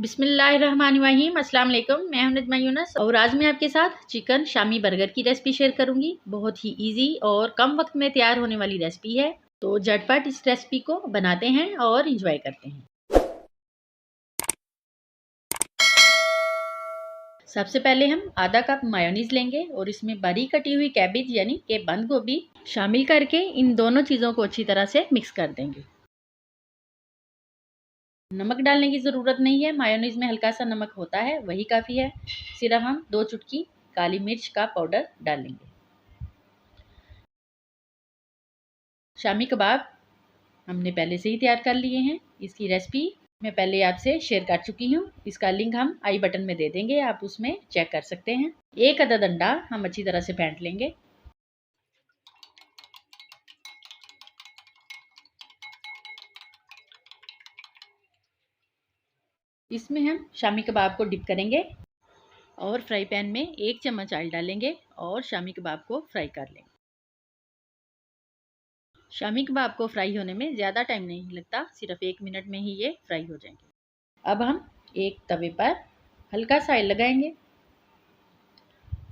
बिस्मिल्लाहिर्रहमानिर्रहीम। अस्सलाम वालेकुम। मैं हूं नजमा यूनस और आज मैं आपके साथ चिकन शामी बर्गर की रेसिपी शेयर करूंगी। बहुत ही इजी और कम वक्त में तैयार होने वाली रेसिपी है, तो झटपट इस रेसिपी को बनाते हैं और इंजॉय करते हैं। सबसे पहले हम आधा कप मायोनीज लेंगे और इसमें बारीक कटी हुई कैबेज यानी कि बंद गोभी शामिल करके इन दोनों चीज़ों को अच्छी तरह से मिक्स कर देंगे। नमक डालने की ज़रूरत नहीं है, मायोनीज़ में हल्का सा नमक होता है, वही काफ़ी है। सिर्फ हम 2 चुटकी काली मिर्च का पाउडर डालेंगे। शामी कबाब हमने पहले से ही तैयार कर लिए हैं। इसकी रेसिपी मैं पहले आपसे शेयर कर चुकी हूँ। इसका लिंक हम आई बटन में दे देंगे, आप उसमें चेक कर सकते हैं। एक अदद अंडा हम अच्छी तरह से फेंट लेंगे। इसमें हम शामी कबाब को डिप करेंगे और फ्राई पैन में 1 चम्मच ऑयल डालेंगे और शामी कबाब को फ्राई कर लेंगे। शामी कबाब को फ्राई होने में ज़्यादा टाइम नहीं लगता, सिर्फ 1 मिनट में ही ये फ्राई हो जाएंगे। अब हम एक तवे पर हल्का सा ऑयल लगाएंगे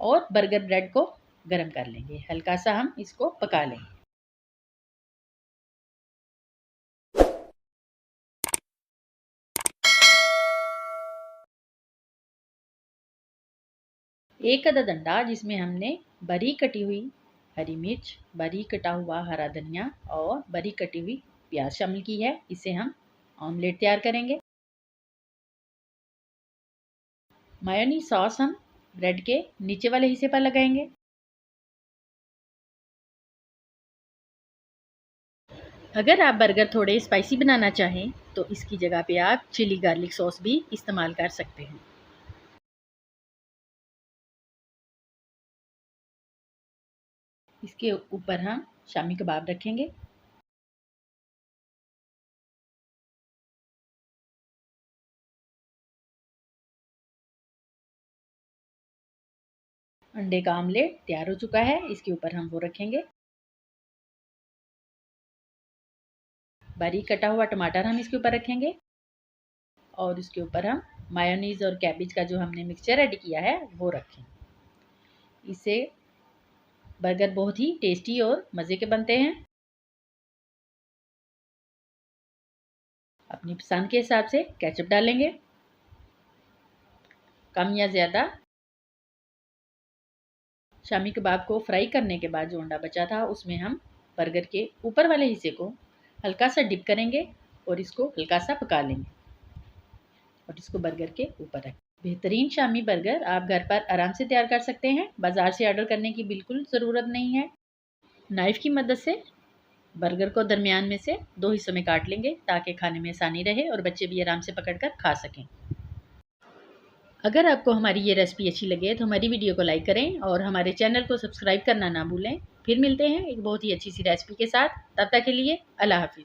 और बर्गर ब्रेड को गरम कर लेंगे। हल्का सा हम इसको पका लेंगे। एक अदद अंडा जिसमें हमने बारीक कटी हुई हरी मिर्च, बारीक कटा हुआ हरा धनिया और बारीक कटी हुई प्याज शामिल की है, इसे हम ऑमलेट तैयार करेंगे। मायोनीज सॉस हम ब्रेड के नीचे वाले हिस्से पर लगाएंगे। अगर आप बर्गर थोड़े स्पाइसी बनाना चाहें तो इसकी जगह पे आप चिली गार्लिक सॉस भी इस्तेमाल कर सकते हैं। इसके ऊपर हम शामी कबाब रखेंगे। अंडे का आमलेट तैयार हो चुका है, इसके ऊपर हम वो रखेंगे। बारीक कटा हुआ टमाटर हम इसके ऊपर रखेंगे और इसके ऊपर हम मायोनीज और कैबेज का जो हमने मिक्सचर रेडी किया है वो रखेंगे। इससे बर्गर बहुत ही टेस्टी और मज़े के बनते हैं। अपनी पसंद के हिसाब से केचप डालेंगे, कम या ज़्यादा। शामी कबाब को फ्राई करने के बाद जो अंडा बचा था उसमें हम बर्गर के ऊपर वाले हिस्से को हल्का सा डिप करेंगे और इसको हल्का सा पका लेंगे और इसको बर्गर के ऊपर रखें। बेहतरीन शामी बर्गर आप घर पर आराम से तैयार कर सकते हैं। बाज़ार से ऑर्डर करने की बिल्कुल ज़रूरत नहीं है। नाइफ़ की मदद से बर्गर को दरमियान में से 2 हिस्सों में काट लेंगे ताकि खाने में आसानी रहे और बच्चे भी आराम से पकड़कर खा सकें। अगर आपको हमारी ये रेसिपी अच्छी लगे तो हमारी वीडियो को लाइक करें और हमारे चैनल को सब्सक्राइब करना ना भूलें। फिर मिलते हैं एक बहुत ही अच्छी सी रेसिपी के साथ। तब तक के लिए अल्लाह हाफ़िज़।